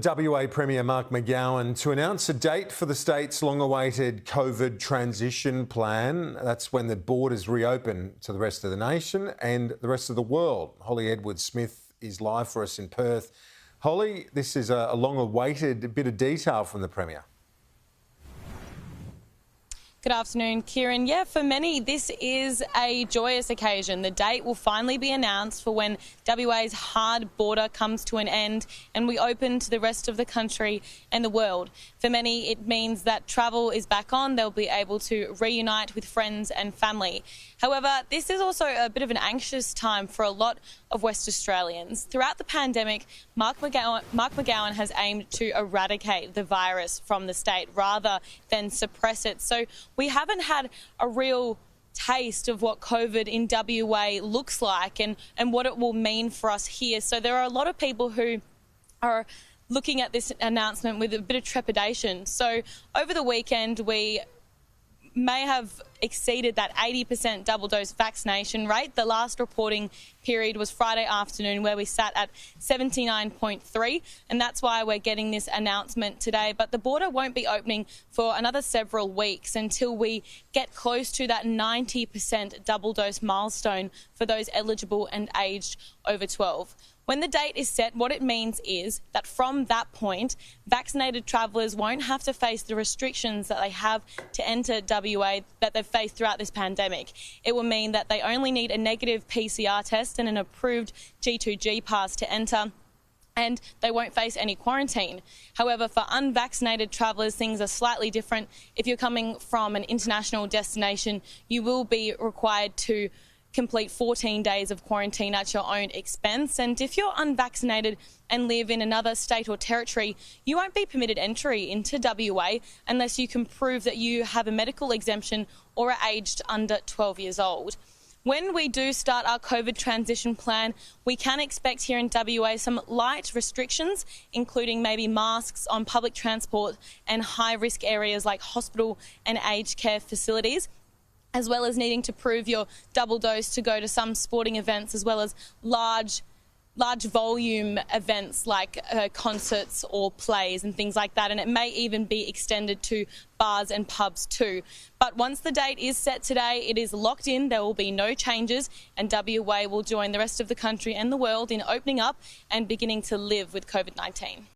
WA Premier Mark McGowan to announce a date for the state's long-awaited COVID transition plan. That's when the borders reopen to the rest of the nation and the rest of the world. Holly Edwards-Smith is live for us in Perth. Holly, this is a long-awaited bit of detail from the Premier. Good afternoon, Kieran. Yeah, for many, this is a joyous occasion. The date will finally be announced for when WA's hard border comes to an end and we open to the rest of the country and the world. For many, it means that travel is back on. They'll be able to reunite with friends and family. However, this is also a bit of an anxious time for a lot of West Australians. Throughout the pandemic, Mark McGowan has aimed to eradicate the virus from the state rather than suppress it. So we haven't had a real taste of what COVID in WA looks like and what it will mean for us here. So there are a lot of people who are looking at this announcement with a bit of trepidation. So over the weekend, we may have exceeded that 80% double dose vaccination rate. The last reporting period was Friday afternoon, where we sat at 79.3, and that's why we're getting this announcement today. But the border won't be opening for another several weeks until we get close to that 90% double dose milestone for those eligible and aged over 12. When the date is set, what it means is that from that point, vaccinated travellers won't have to face the restrictions that they have to enter WA that they've faced throughout this pandemic. It will mean that they only need a negative PCR test and an approved G2G pass to enter, and they won't face any quarantine. However, for unvaccinated travellers, things are slightly different. If you're coming from an international destination, you will be required to complete 14 days of quarantine at your own expense. And if you're unvaccinated and live in another state or territory, you won't be permitted entry into WA unless you can prove that you have a medical exemption or are aged under 12 years old. When we do start our COVID transition plan, we can expect here in WA some light restrictions, including maybe masks on public transport and high-risk areas like hospital and aged care facilities, as well as needing to prove your double dose to go to some sporting events, as well as large volume events like concerts or plays and things like that. And it may even be extended to bars and pubs too. But once the date is set today, it is locked in. There will be no changes, and WA will join the rest of the country and the world in opening up and beginning to live with COVID-19.